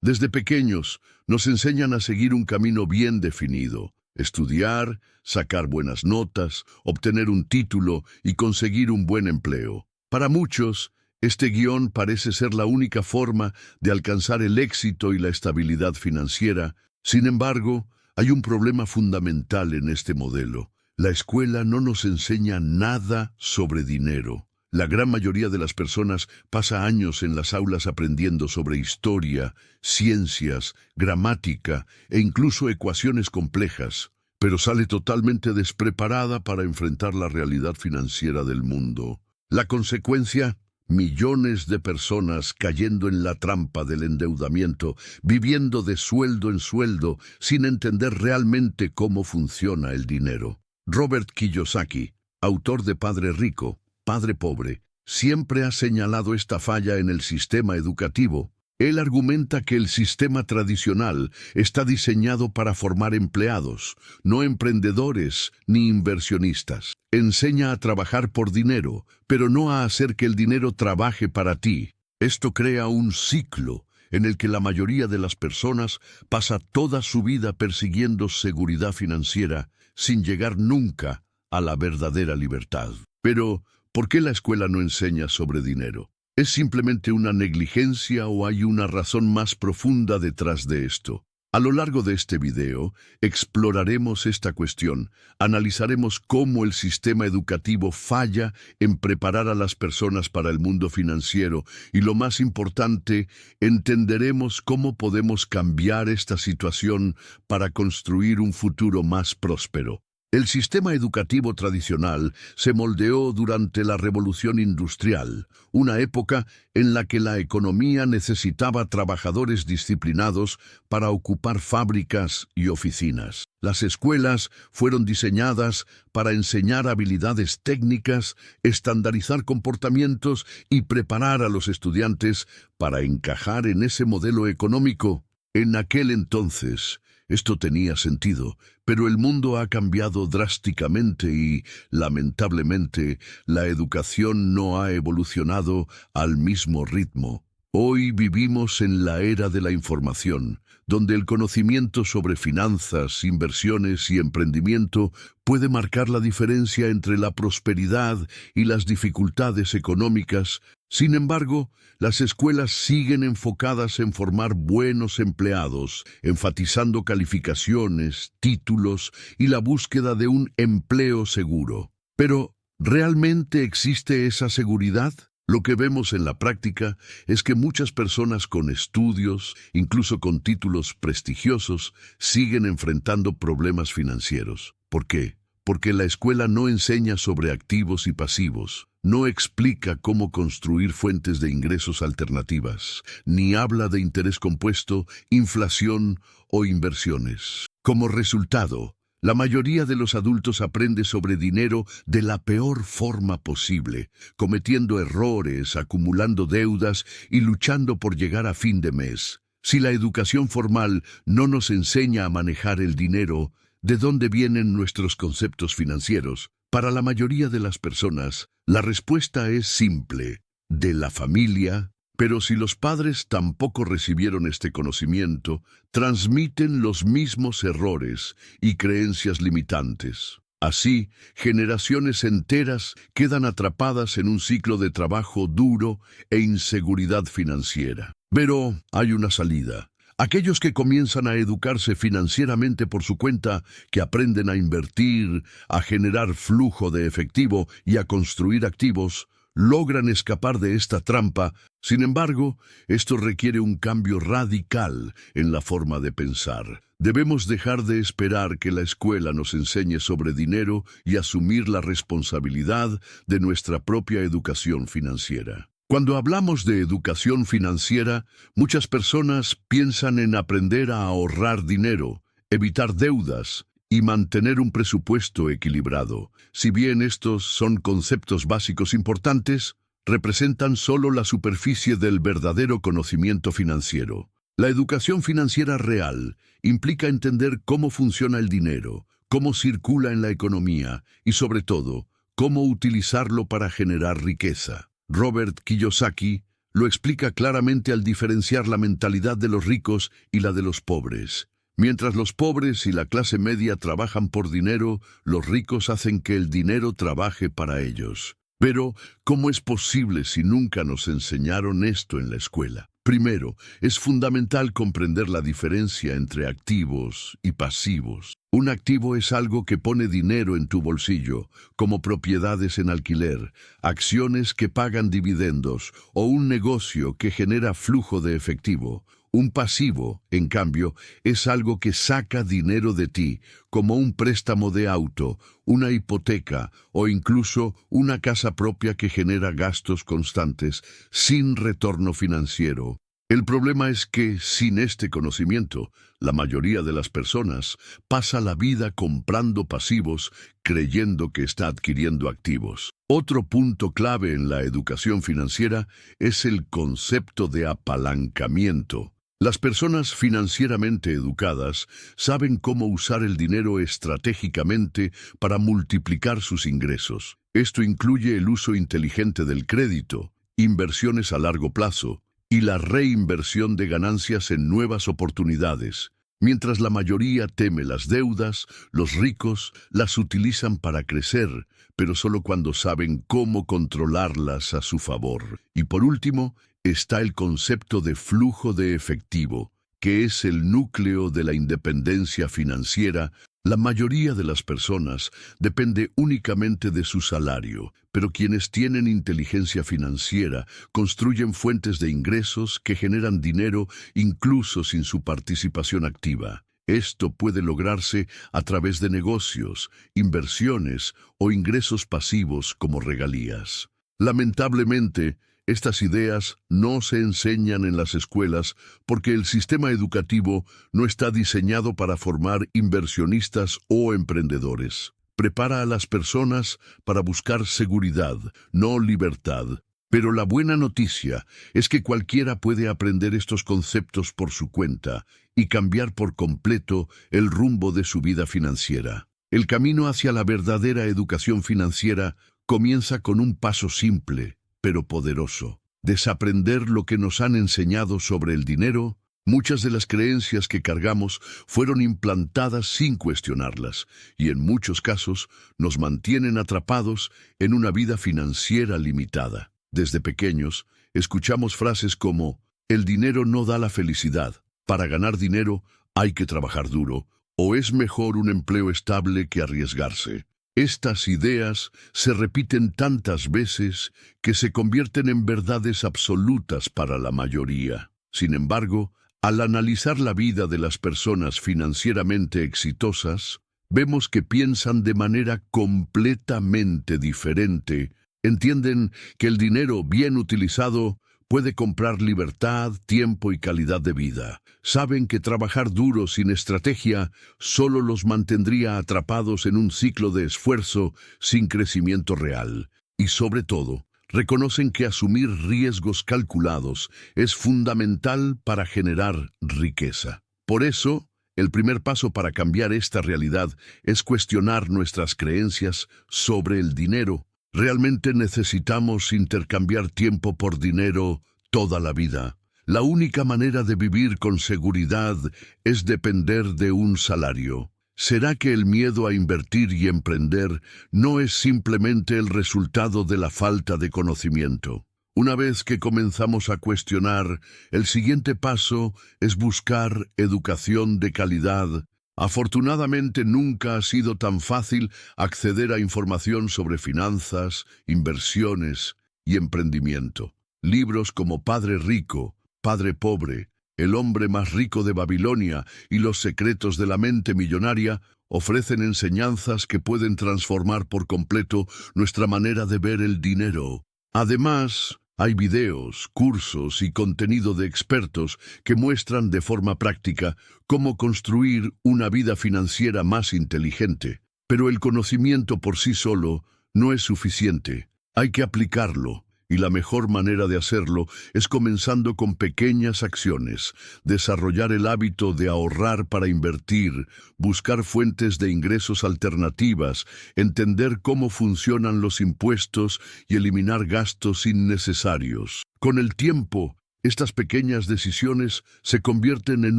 Desde pequeños nos enseñan a seguir un camino bien definido: estudiar, sacar buenas notas, obtener un título y conseguir un buen empleo. Para muchos, este guión parece ser la única forma de alcanzar el éxito y la estabilidad financiera. Sin embargo, hay un problema fundamental en este modelo. La escuela no nos enseña nada sobre dinero. La gran mayoría de las personas pasa años en las aulas aprendiendo sobre historia, ciencias, gramática e incluso ecuaciones complejas, pero sale totalmente despreparada para enfrentar la realidad financiera del mundo. La consecuencia: millones de personas cayendo en la trampa del endeudamiento, viviendo de sueldo en sueldo, sin entender realmente cómo funciona el dinero. Robert Kiyosaki, autor de Padre Rico, Padre Pobre, siempre ha señalado esta falla en el sistema educativo. Él argumenta que el sistema tradicional está diseñado para formar empleados, no emprendedores ni inversionistas. Enseña a trabajar por dinero, pero no a hacer que el dinero trabaje para ti. Esto crea un ciclo en el que la mayoría de las personas pasa toda su vida persiguiendo seguridad financiera sin llegar nunca a la verdadera libertad. Pero, ¿por qué la escuela no enseña sobre dinero? ¿Es simplemente una negligencia o hay una razón más profunda detrás de esto? A lo largo de este video, exploraremos esta cuestión, analizaremos cómo el sistema educativo falla en preparar a las personas para el mundo financiero y, lo más importante, entenderemos cómo podemos cambiar esta situación para construir un futuro más próspero. El sistema educativo tradicional se moldeó durante la Revolución Industrial, una época en la que la economía necesitaba trabajadores disciplinados para ocupar fábricas y oficinas. Las escuelas fueron diseñadas para enseñar habilidades técnicas, estandarizar comportamientos y preparar a los estudiantes para encajar en ese modelo económico. En aquel entonces, esto tenía sentido, pero el mundo ha cambiado drásticamente y, lamentablemente, la educación no ha evolucionado al mismo ritmo. Hoy vivimos en la era de la información, donde el conocimiento sobre finanzas, inversiones y emprendimiento puede marcar la diferencia entre la prosperidad y las dificultades económicas. Sin embargo, las escuelas siguen enfocadas en formar buenos empleados, enfatizando calificaciones, títulos y la búsqueda de un empleo seguro. Pero, ¿realmente existe esa seguridad? Lo que vemos en la práctica es que muchas personas con estudios, incluso con títulos prestigiosos, siguen enfrentando problemas financieros. ¿Por qué? Porque la escuela no enseña sobre activos y pasivos, no explica cómo construir fuentes de ingresos alternativas, ni habla de interés compuesto, inflación o inversiones. Como resultado, la mayoría de los adultos aprende sobre dinero de la peor forma posible, cometiendo errores, acumulando deudas y luchando por llegar a fin de mes. Si la educación formal no nos enseña a manejar el dinero, ¿de dónde vienen nuestros conceptos financieros? Para la mayoría de las personas, la respuesta es simple: de la familia. Pero si los padres tampoco recibieron este conocimiento, transmiten los mismos errores y creencias limitantes. Así, generaciones enteras quedan atrapadas en un ciclo de trabajo duro e inseguridad financiera. Pero hay una salida. Aquellos que comienzan a educarse financieramente por su cuenta, que aprenden a invertir, a generar flujo de efectivo y a construir activos, logran escapar de esta trampa. Sin embargo, esto requiere un cambio radical en la forma de pensar. Debemos dejar de esperar que la escuela nos enseñe sobre dinero y asumir la responsabilidad de nuestra propia educación financiera. Cuando hablamos de educación financiera, muchas personas piensan en aprender a ahorrar dinero, evitar deudas y mantener un presupuesto equilibrado. Si bien estos son conceptos básicos importantes, representan solo la superficie del verdadero conocimiento financiero. La educación financiera real implica entender cómo funciona el dinero, cómo circula en la economía y, sobre todo, cómo utilizarlo para generar riqueza. Robert Kiyosaki lo explica claramente al diferenciar la mentalidad de los ricos y la de los pobres. Mientras los pobres y la clase media trabajan por dinero, los ricos hacen que el dinero trabaje para ellos. Pero, ¿cómo es posible si nunca nos enseñaron esto en la escuela? Primero, es fundamental comprender la diferencia entre activos y pasivos. Un activo es algo que pone dinero en tu bolsillo, como propiedades en alquiler, acciones que pagan dividendos o un negocio que genera flujo de efectivo. Un pasivo, en cambio, es algo que saca dinero de ti, como un préstamo de auto, una hipoteca o incluso una casa propia que genera gastos constantes, sin retorno financiero. El problema es que, sin este conocimiento, la mayoría de las personas pasa la vida comprando pasivos, creyendo que está adquiriendo activos. Otro punto clave en la educación financiera es el concepto de apalancamiento. Las personas financieramente educadas saben cómo usar el dinero estratégicamente para multiplicar sus ingresos. Esto incluye el uso inteligente del crédito, inversiones a largo plazo y la reinversión de ganancias en nuevas oportunidades. Mientras la mayoría teme las deudas, los ricos las utilizan para crecer, pero solo cuando saben cómo controlarlas a su favor. Y por último, está el concepto de flujo de efectivo, que es el núcleo de la independencia financiera. La mayoría de las personas depende únicamente de su salario, pero quienes tienen inteligencia financiera construyen fuentes de ingresos que generan dinero incluso sin su participación activa. Esto puede lograrse a través de negocios, inversiones o ingresos pasivos como regalías. Lamentablemente, estas ideas no se enseñan en las escuelas porque el sistema educativo no está diseñado para formar inversionistas o emprendedores. Prepara a las personas para buscar seguridad, no libertad. Pero la buena noticia es que cualquiera puede aprender estos conceptos por su cuenta y cambiar por completo el rumbo de su vida financiera. El camino hacia la verdadera educación financiera comienza con un paso simple, pero poderoso: desaprender lo que nos han enseñado sobre el dinero. Muchas de las creencias que cargamos fueron implantadas sin cuestionarlas, y en muchos casos nos mantienen atrapados en una vida financiera limitada. Desde pequeños, escuchamos frases como: el dinero no da la felicidad, para ganar dinero hay que trabajar duro, o es mejor un empleo estable que arriesgarse. Estas ideas se repiten tantas veces que se convierten en verdades absolutas para la mayoría. Sin embargo, al analizar la vida de las personas financieramente exitosas, vemos que piensan de manera completamente diferente. Entienden que el dinero bien utilizado puede comprar libertad, tiempo y calidad de vida. Saben que trabajar duro sin estrategia solo los mantendría atrapados en un ciclo de esfuerzo sin crecimiento real. Y sobre todo, reconocen que asumir riesgos calculados es fundamental para generar riqueza. Por eso, el primer paso para cambiar esta realidad es cuestionar nuestras creencias sobre el dinero. ¿Realmente necesitamos intercambiar tiempo por dinero toda la vida? La única manera de vivir con seguridad es depender de un salario. ¿Será que el miedo a invertir y emprender no es simplemente el resultado de la falta de conocimiento? Una vez que comenzamos a cuestionar, el siguiente paso es buscar educación de calidad. Afortunadamente nunca ha sido tan fácil acceder a información sobre finanzas, inversiones y emprendimiento. Libros como Padre Rico, Padre Pobre, El hombre más rico de Babilonia y Los secretos de la mente millonaria ofrecen enseñanzas que pueden transformar por completo nuestra manera de ver el dinero. Además, hay videos, cursos y contenido de expertos que muestran de forma práctica cómo construir una vida financiera más inteligente. Pero el conocimiento por sí solo no es suficiente. Hay que aplicarlo. Y la mejor manera de hacerlo es comenzando con pequeñas acciones, desarrollar el hábito de ahorrar para invertir, buscar fuentes de ingresos alternativas, entender cómo funcionan los impuestos y eliminar gastos innecesarios. Con el tiempo, estas pequeñas decisiones se convierten en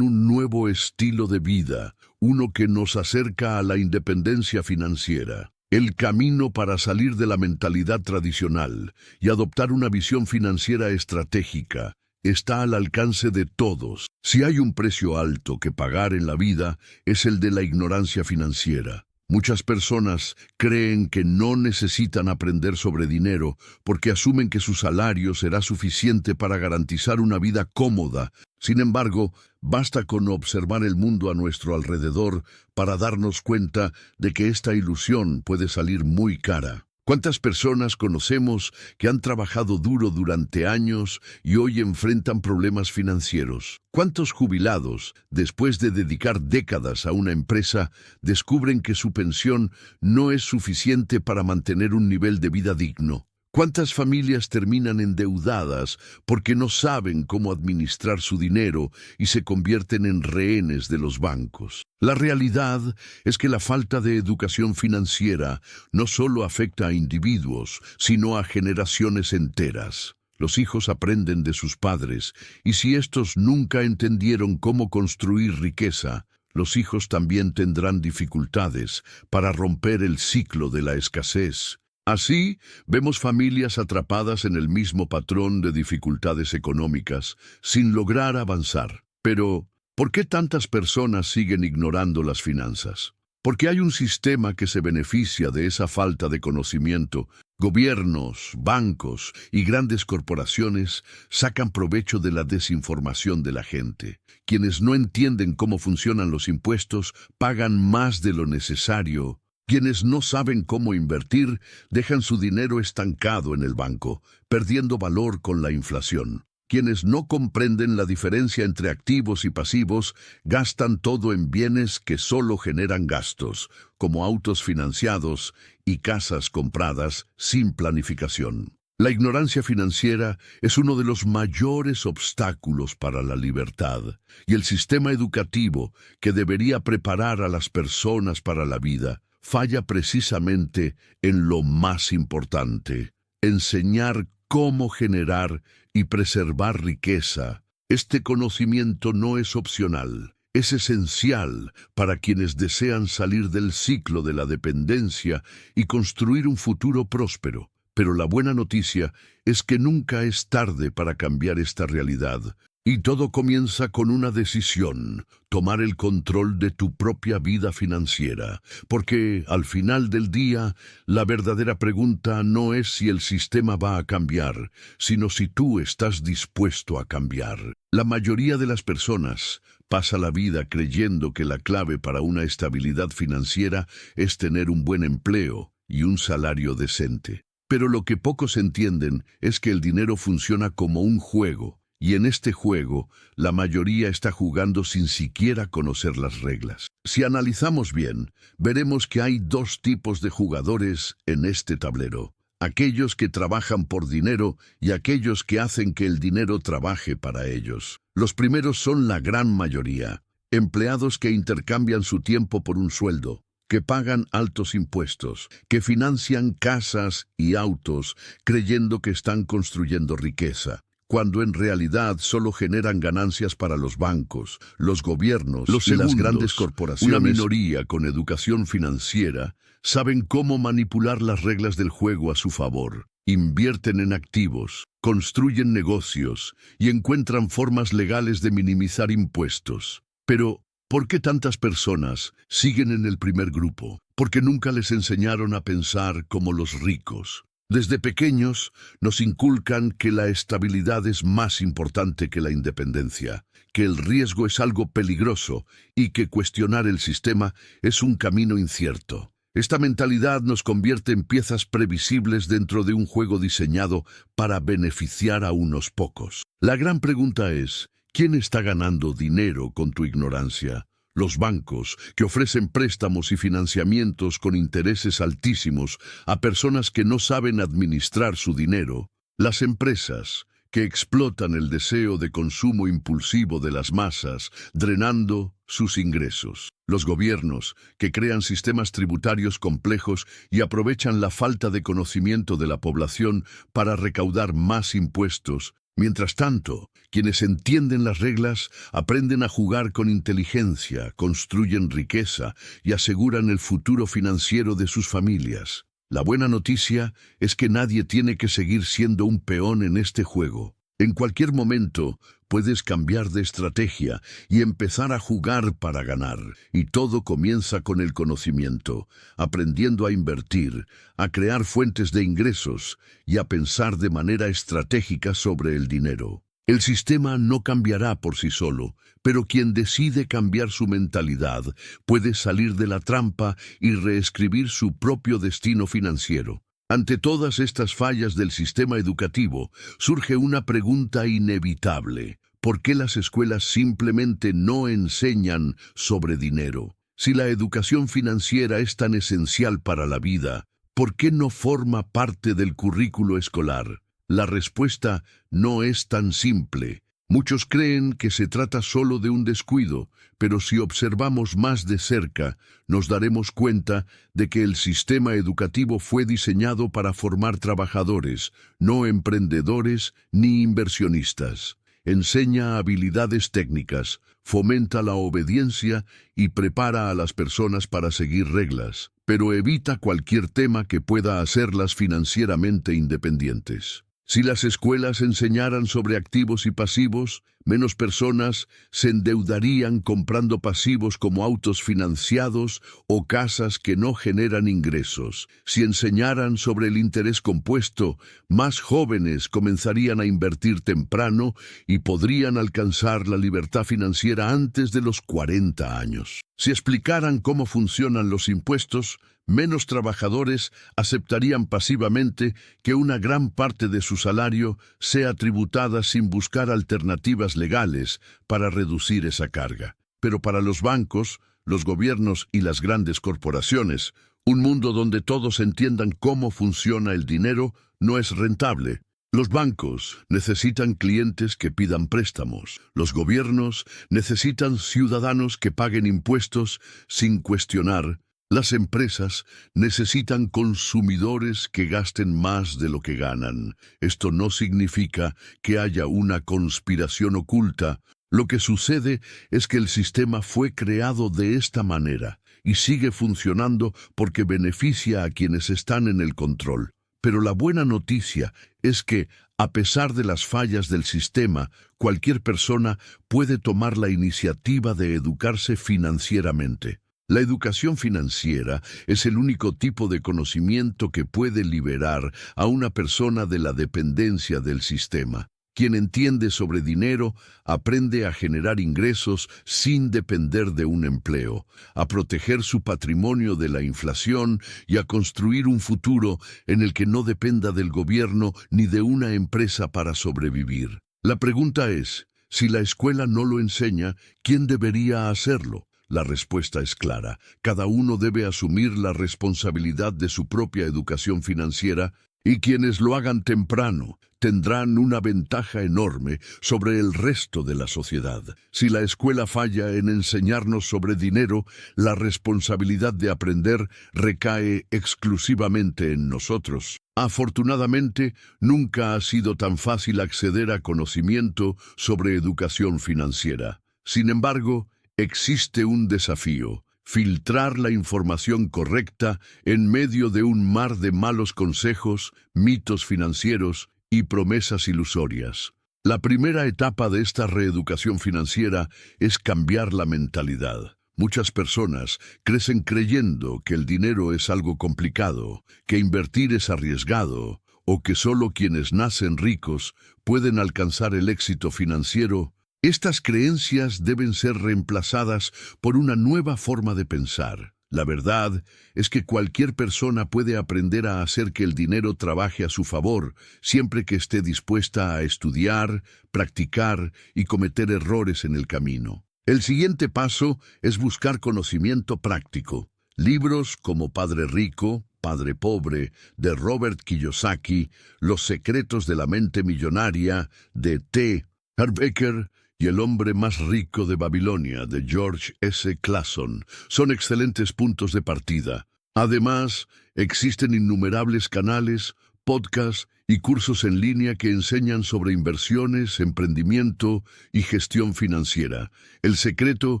un nuevo estilo de vida, uno que nos acerca a la independencia financiera. El camino para salir de la mentalidad tradicional y adoptar una visión financiera estratégica está al alcance de todos. Si hay un precio alto que pagar en la vida, es el de la ignorancia financiera. Muchas personas creen que no necesitan aprender sobre dinero porque asumen que su salario será suficiente para garantizar una vida cómoda. Sin embargo, basta con observar el mundo a nuestro alrededor para darnos cuenta de que esta ilusión puede salir muy cara. ¿Cuántas personas conocemos que han trabajado duro durante años y hoy enfrentan problemas financieros? ¿Cuántos jubilados, después de dedicar décadas a una empresa, descubren que su pensión no es suficiente para mantener un nivel de vida digno? ¿Cuántas familias terminan endeudadas porque no saben cómo administrar su dinero y se convierten en rehenes de los bancos? La realidad es que la falta de educación financiera no solo afecta a individuos, sino a generaciones enteras. Los hijos aprenden de sus padres, y si estos nunca entendieron cómo construir riqueza, los hijos también tendrán dificultades para romper el ciclo de la escasez. Así, vemos familias atrapadas en el mismo patrón de dificultades económicas, sin lograr avanzar. Pero, ¿por qué tantas personas siguen ignorando las finanzas? Porque hay un sistema que se beneficia de esa falta de conocimiento. Gobiernos, bancos y grandes corporaciones sacan provecho de la desinformación de la gente. Quienes no entienden cómo funcionan los impuestos pagan más de lo necesario. Quienes no saben cómo invertir dejan su dinero estancado en el banco, perdiendo valor con la inflación. Quienes no comprenden la diferencia entre activos y pasivos gastan todo en bienes que solo generan gastos, como autos financiados y casas compradas sin planificación. La ignorancia financiera es uno de los mayores obstáculos para la libertad, y el sistema educativo, que debería preparar a las personas para la vida, falla precisamente en lo más importante: enseñar cómo generar y preservar riqueza. Este conocimiento no es opcional, es esencial para quienes desean salir del ciclo de la dependencia y construir un futuro próspero. Pero la buena noticia es que nunca es tarde para cambiar esta realidad. Y todo comienza con una decisión: tomar el control de tu propia vida financiera. Porque, al final del día, la verdadera pregunta no es si el sistema va a cambiar, sino si tú estás dispuesto a cambiar. La mayoría de las personas pasa la vida creyendo que la clave para una estabilidad financiera es tener un buen empleo y un salario decente. Pero lo que pocos entienden es que el dinero funciona como un juego. Y en este juego, la mayoría está jugando sin siquiera conocer las reglas. Si analizamos bien, veremos que hay dos tipos de jugadores en este tablero: aquellos que trabajan por dinero y aquellos que hacen que el dinero trabaje para ellos. Los primeros son la gran mayoría, empleados que intercambian su tiempo por un sueldo, que pagan altos impuestos, que financian casas y autos creyendo que están construyendo riqueza, cuando en realidad solo generan ganancias para los bancos, los gobiernos y las grandes corporaciones. Una minoría con educación financiera saben cómo manipular las reglas del juego a su favor. Invierten en activos, construyen negocios y encuentran formas legales de minimizar impuestos. Pero, ¿por qué tantas personas siguen en el primer grupo? Porque nunca les enseñaron a pensar como los ricos. Desde pequeños nos inculcan que la estabilidad es más importante que la independencia, que el riesgo es algo peligroso y que cuestionar el sistema es un camino incierto. Esta mentalidad nos convierte en piezas previsibles dentro de un juego diseñado para beneficiar a unos pocos. La gran pregunta es: ¿quién está ganando dinero con tu ignorancia? Los bancos, que ofrecen préstamos y financiamientos con intereses altísimos a personas que no saben administrar su dinero, Las empresas que explotan el deseo de consumo impulsivo de las masas, drenando sus ingresos. Los gobiernos que crean sistemas tributarios complejos y aprovechan la falta de conocimiento de la población para recaudar más impuestos. Mientras tanto, quienes entienden las reglas aprenden a jugar con inteligencia, construyen riqueza y aseguran el futuro financiero de sus familias. La buena noticia es que nadie tiene que seguir siendo un peón en este juego. En cualquier momento puedes cambiar de estrategia y empezar a jugar para ganar. Y todo comienza con el conocimiento, aprendiendo a invertir, a crear fuentes de ingresos y a pensar de manera estratégica sobre el dinero. El sistema no cambiará por sí solo, pero quien decide cambiar su mentalidad puede salir de la trampa y reescribir su propio destino financiero. Ante todas estas fallas del sistema educativo, surge una pregunta inevitable. ¿Por qué las escuelas simplemente no enseñan sobre dinero? Si la educación financiera es tan esencial para la vida, ¿por qué no forma parte del currículo escolar? La respuesta no es tan simple. Muchos creen que se trata solo de un descuido, pero si observamos más de cerca, nos daremos cuenta de que el sistema educativo fue diseñado para formar trabajadores, no emprendedores ni inversionistas. Enseña habilidades técnicas, fomenta la obediencia y prepara a las personas para seguir reglas, pero evita cualquier tema que pueda hacerlas financieramente independientes. Si las escuelas enseñaran sobre activos y pasivos, menos personas se endeudarían comprando pasivos como autos financiados o casas que no generan ingresos. Si enseñaran sobre el interés compuesto, más jóvenes comenzarían a invertir temprano y podrían alcanzar la libertad financiera antes de los 40 años. Si explicaran cómo funcionan los impuestos, menos trabajadores aceptarían pasivamente que una gran parte de su salario sea tributada sin buscar alternativas legales para reducir esa carga. Pero para los bancos, los gobiernos y las grandes corporaciones, un mundo donde todos entiendan cómo funciona el dinero no es rentable. Los bancos necesitan clientes que pidan préstamos. Los gobiernos necesitan ciudadanos que paguen impuestos sin cuestionar. Las empresas necesitan consumidores que gasten más de lo que ganan. Esto no significa que haya una conspiración oculta. Lo que sucede es que el sistema fue creado de esta manera y sigue funcionando porque beneficia a quienes están en el control. Pero la buena noticia es que, a pesar de las fallas del sistema, cualquier persona puede tomar la iniciativa de educarse financieramente. La educación financiera es el único tipo de conocimiento que puede liberar a una persona de la dependencia del sistema. Quien entiende sobre dinero aprende a generar ingresos sin depender de un empleo, a proteger su patrimonio de la inflación y a construir un futuro en el que no dependa del gobierno ni de una empresa para sobrevivir. La pregunta es, si la escuela no lo enseña, ¿quién debería hacerlo? La respuesta es clara. Cada uno debe asumir la responsabilidad de su propia educación financiera y quienes lo hagan temprano tendrán una ventaja enorme sobre el resto de la sociedad. Si la escuela falla en enseñarnos sobre dinero, la responsabilidad de aprender recae exclusivamente en nosotros. Afortunadamente, nunca ha sido tan fácil acceder a conocimiento sobre educación financiera. Sin embargo, existe un desafío: filtrar la información correcta en medio de un mar de malos consejos, mitos financieros y promesas ilusorias. La primera etapa de esta reeducación financiera es cambiar la mentalidad. Muchas personas crecen creyendo que el dinero es algo complicado, que invertir es arriesgado, o que solo quienes nacen ricos pueden alcanzar el éxito financiero. Estas creencias deben ser reemplazadas por una nueva forma de pensar. La verdad es que cualquier persona puede aprender a hacer que el dinero trabaje a su favor, siempre que esté dispuesta a estudiar, practicar y cometer errores en el camino. El siguiente paso es buscar conocimiento práctico. Libros como Padre Rico, Padre Pobre, de Robert Kiyosaki, Los secretos de la mente millonaria, de T. Harv Eker, y El hombre más rico de Babilonia, de George S. Clason, son excelentes puntos de partida. Además, existen innumerables canales, podcasts y cursos en línea que enseñan sobre inversiones, emprendimiento y gestión financiera. El secreto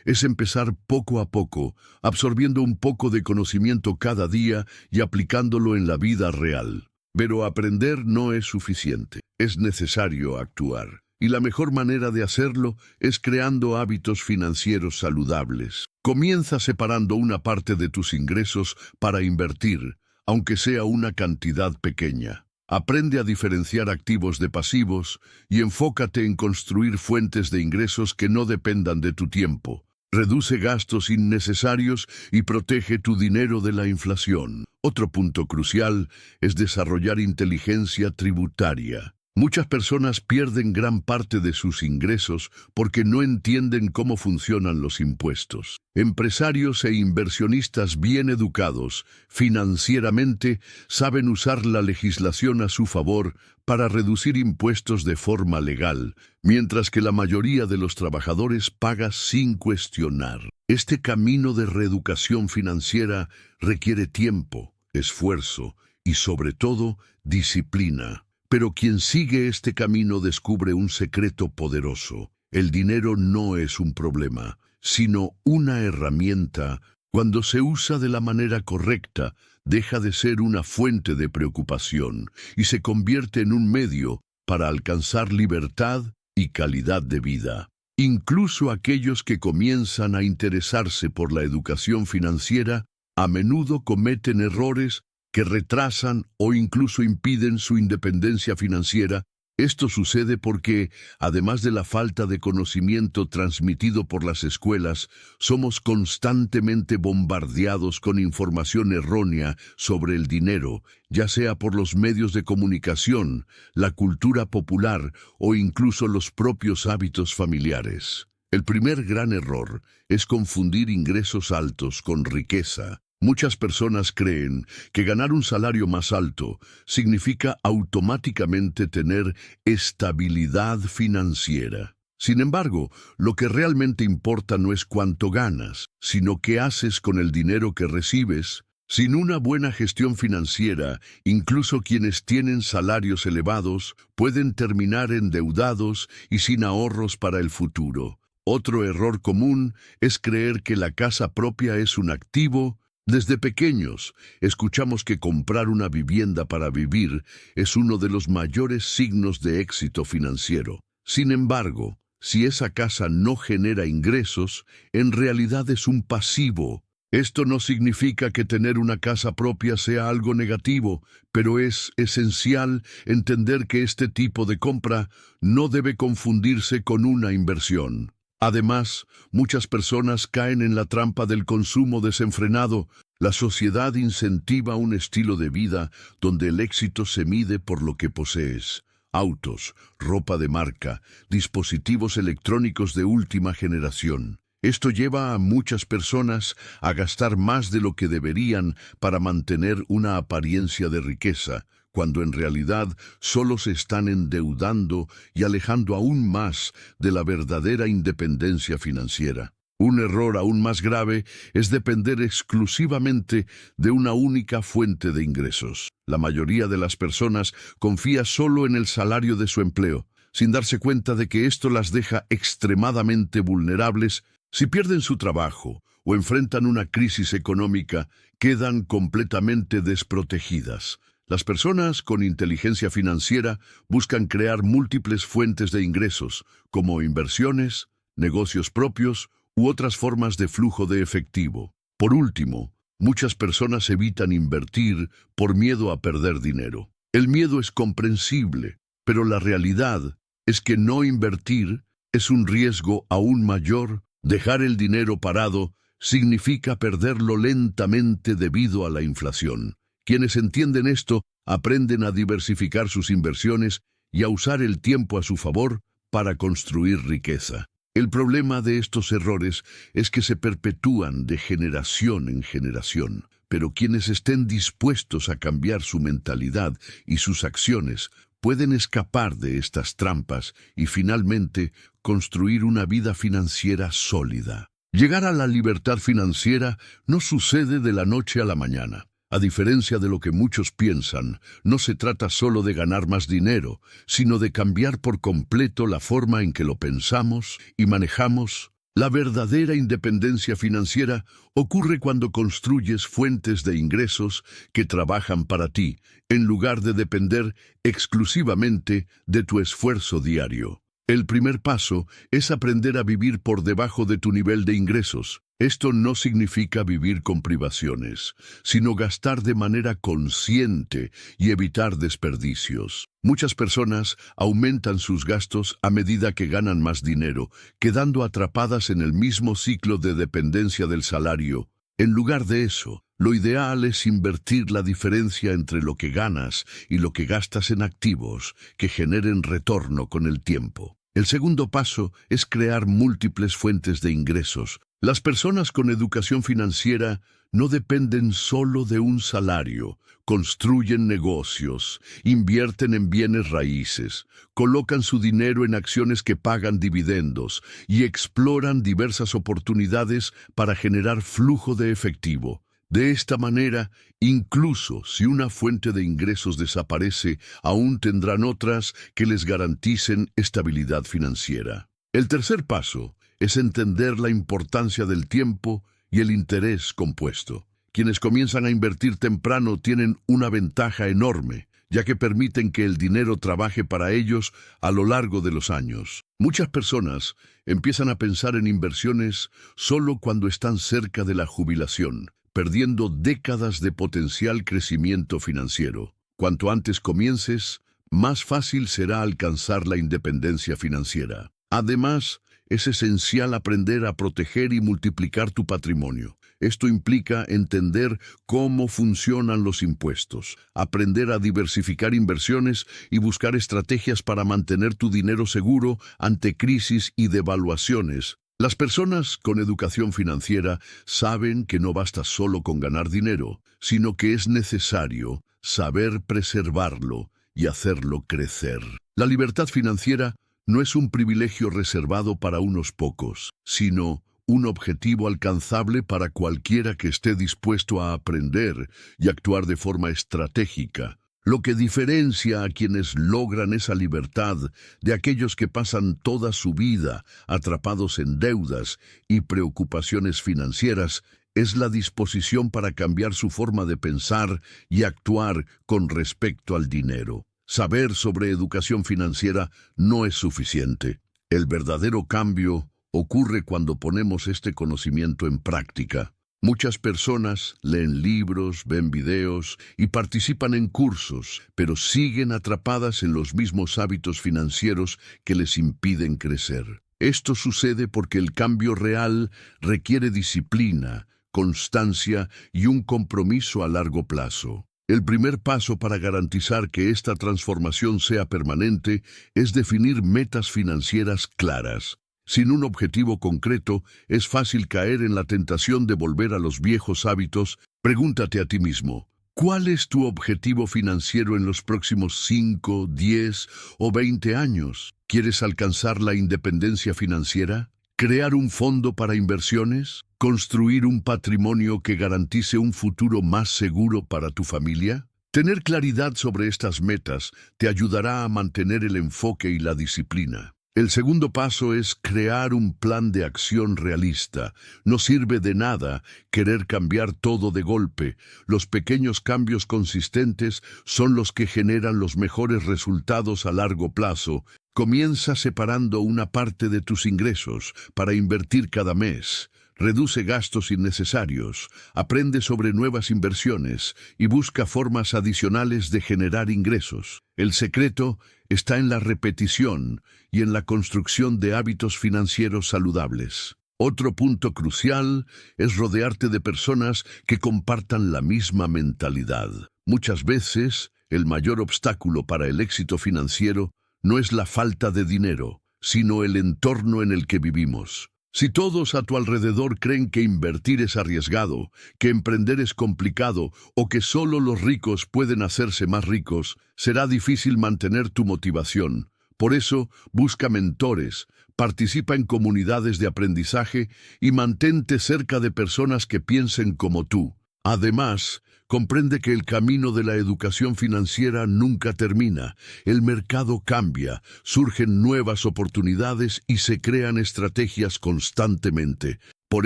es empezar poco a poco, absorbiendo un poco de conocimiento cada día y aplicándolo en la vida real. Pero aprender no es suficiente, es necesario actuar. Y la mejor manera de hacerlo es creando hábitos financieros saludables. Comienza separando una parte de tus ingresos para invertir, aunque sea una cantidad pequeña. Aprende a diferenciar activos de pasivos y enfócate en construir fuentes de ingresos que no dependan de tu tiempo. Reduce gastos innecesarios y protege tu dinero de la inflación. Otro punto crucial es desarrollar inteligencia tributaria. Muchas personas pierden gran parte de sus ingresos porque no entienden cómo funcionan los impuestos. Empresarios e inversionistas bien educados financieramente saben usar la legislación a su favor para reducir impuestos de forma legal, mientras que la mayoría de los trabajadores paga sin cuestionar. Este camino de reeducación financiera requiere tiempo, esfuerzo y, sobre todo, disciplina. Pero quien sigue este camino descubre un secreto poderoso. El dinero no es un problema, sino una herramienta. Cuando se usa de la manera correcta, deja de ser una fuente de preocupación y se convierte en un medio para alcanzar libertad y calidad de vida. Incluso aquellos que comienzan a interesarse por la educación financiera a menudo cometen errores que retrasan o incluso impiden su independencia financiera. Esto sucede porque, además de la falta de conocimiento transmitido por las escuelas, somos constantemente bombardeados con información errónea sobre el dinero, ya sea por los medios de comunicación, la cultura popular o incluso los propios hábitos familiares. El primer gran error es confundir ingresos altos con riqueza. Muchas personas creen que ganar un salario más alto significa automáticamente tener estabilidad financiera. Sin embargo, lo que realmente importa no es cuánto ganas, sino qué haces con el dinero que recibes. Sin una buena gestión financiera, incluso quienes tienen salarios elevados pueden terminar endeudados y sin ahorros para el futuro. Otro error común es creer que la casa propia es un activo. Desde pequeños, escuchamos que comprar una vivienda para vivir es uno de los mayores signos de éxito financiero. Sin embargo, si esa casa no genera ingresos, en realidad es un pasivo. Esto no significa que tener una casa propia sea algo negativo, pero es esencial entender que este tipo de compra no debe confundirse con una inversión. Además, muchas personas caen en la trampa del consumo desenfrenado. La sociedad incentiva un estilo de vida donde el éxito se mide por lo que posees: autos, ropa de marca, dispositivos electrónicos de última generación. Esto lleva a muchas personas a gastar más de lo que deberían para mantener una apariencia de riqueza, cuando en realidad solo se están endeudando y alejando aún más de la verdadera independencia financiera. Un error aún más grave es depender exclusivamente de una única fuente de ingresos. La mayoría de las personas confía solo en el salario de su empleo, sin darse cuenta de que esto las deja extremadamente vulnerables. Si pierden su trabajo o enfrentan una crisis económica, quedan completamente desprotegidas. Las personas con inteligencia financiera buscan crear múltiples fuentes de ingresos, como inversiones, negocios propios u otras formas de flujo de efectivo. Por último, muchas personas evitan invertir por miedo a perder dinero. El miedo es comprensible, pero la realidad es que no invertir es un riesgo aún mayor. Dejar el dinero parado significa perderlo lentamente debido a la inflación. Quienes entienden esto aprenden a diversificar sus inversiones y a usar el tiempo a su favor para construir riqueza. El problema de estos errores es que se perpetúan de generación en generación. pero quienes estén dispuestos a cambiar su mentalidad y sus acciones pueden escapar de estas trampas y finalmente construir una vida financiera sólida. Llegar a la libertad financiera no sucede de la noche a la mañana. A diferencia de lo que muchos piensan, no se trata solo de ganar más dinero, sino de cambiar por completo la forma en que lo pensamos y manejamos. La verdadera independencia financiera ocurre cuando construyes fuentes de ingresos que trabajan para ti, en lugar de depender exclusivamente de tu esfuerzo diario. El primer paso es aprender a vivir por debajo de tu nivel de ingresos. Esto no significa vivir con privaciones, sino gastar de manera consciente y evitar desperdicios. Muchas personas aumentan sus gastos a medida que ganan más dinero, quedando atrapadas en el mismo ciclo de dependencia del salario. En lugar de eso, lo ideal es invertir la diferencia entre lo que ganas y lo que gastas en activos que generen retorno con el tiempo. El segundo paso es crear múltiples fuentes de ingresos. Las personas con educación financiera no dependen solo de un salario, construyen negocios, invierten en bienes raíces, colocan su dinero en acciones que pagan dividendos y exploran diversas oportunidades para generar flujo de efectivo. De esta manera, incluso si una fuente de ingresos desaparece, aún tendrán otras que les garanticen estabilidad financiera. El tercer paso es entender la importancia del tiempo y el interés compuesto. Quienes comienzan a invertir temprano tienen una ventaja enorme, ya que permiten que el dinero trabaje para ellos a lo largo de los años. Muchas personas empiezan a pensar en inversiones solo cuando están cerca de la jubilación, perdiendo décadas de potencial crecimiento financiero. Cuanto antes comiences, más fácil será alcanzar la independencia financiera. Además, es esencial aprender a proteger y multiplicar tu patrimonio. Esto implica entender cómo funcionan los impuestos, aprender a diversificar inversiones y buscar estrategias para mantener tu dinero seguro ante crisis y devaluaciones. Las personas con educación financiera saben que no basta solo con ganar dinero, sino que es necesario saber preservarlo y hacerlo crecer. La libertad financiera no es un privilegio reservado para unos pocos, sino un objetivo alcanzable para cualquiera que esté dispuesto a aprender y actuar de forma estratégica. Lo que diferencia a quienes logran esa libertad de aquellos que pasan toda su vida atrapados en deudas y preocupaciones financieras es la disposición para cambiar su forma de pensar y actuar con respecto al dinero. Saber sobre educación financiera no es suficiente. El verdadero cambio ocurre cuando ponemos este conocimiento en práctica. Muchas personas leen libros, ven videos y participan en cursos, pero siguen atrapadas en los mismos hábitos financieros que les impiden crecer. Esto sucede porque el cambio real requiere disciplina, constancia y un compromiso a largo plazo. El primer paso para garantizar que esta transformación sea permanente es definir metas financieras claras. Sin un objetivo concreto, es fácil caer en la tentación de volver a los viejos hábitos. Pregúntate a ti mismo, ¿cuál es tu objetivo financiero en los próximos 5, 10 o 20 años? ¿Quieres alcanzar la independencia financiera? ¿Crear un fondo para inversiones? ¿Construir un patrimonio que garantice un futuro más seguro para tu familia? Tener claridad sobre estas metas te ayudará a mantener el enfoque y la disciplina. El segundo paso es crear un plan de acción realista. No sirve de nada querer cambiar todo de golpe. Los pequeños cambios consistentes son los que generan los mejores resultados a largo plazo. Comienza separando una parte de tus ingresos para invertir cada mes. Reduce gastos innecesarios, aprende sobre nuevas inversiones y busca formas adicionales de generar ingresos. El secreto está en la repetición y en la construcción de hábitos financieros saludables. Otro punto crucial es rodearte de personas que compartan la misma mentalidad. Muchas veces, el mayor obstáculo para el éxito financiero no es la falta de dinero, sino el entorno en el que vivimos. Si todos a tu alrededor creen que invertir es arriesgado, que emprender es complicado o que solo los ricos pueden hacerse más ricos, será difícil mantener tu motivación. Por eso, busca mentores, participa en comunidades de aprendizaje y mantente cerca de personas que piensen como tú. Además, comprende que el camino de la educación financiera nunca termina. El mercado cambia, surgen nuevas oportunidades y se crean estrategias constantemente. Por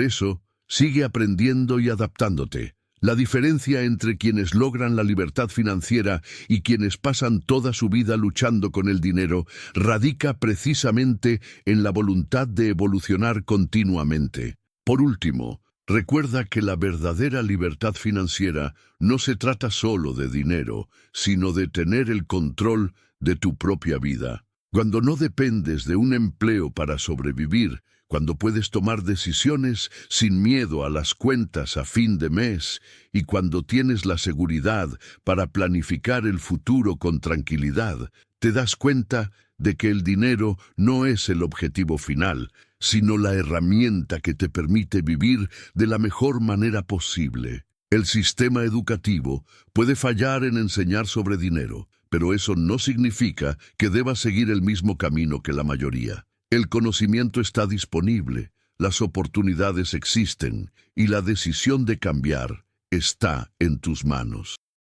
eso, sigue aprendiendo y adaptándote. La diferencia entre quienes logran la libertad financiera y quienes pasan toda su vida luchando con el dinero radica precisamente en la voluntad de evolucionar continuamente. Por último, recuerda que la verdadera libertad financiera no se trata solo de dinero, sino de tener el control de tu propia vida. Cuando no dependes de un empleo para sobrevivir, cuando puedes tomar decisiones sin miedo a las cuentas a fin de mes y cuando tienes la seguridad para planificar el futuro con tranquilidad, te das cuenta de que el dinero no es el objetivo final, sino la herramienta que te permite vivir de la mejor manera posible. El sistema educativo puede fallar en enseñar sobre dinero, pero eso no significa que debas seguir el mismo camino que la mayoría. El conocimiento está disponible, las oportunidades existen y la decisión de cambiar está en tus manos.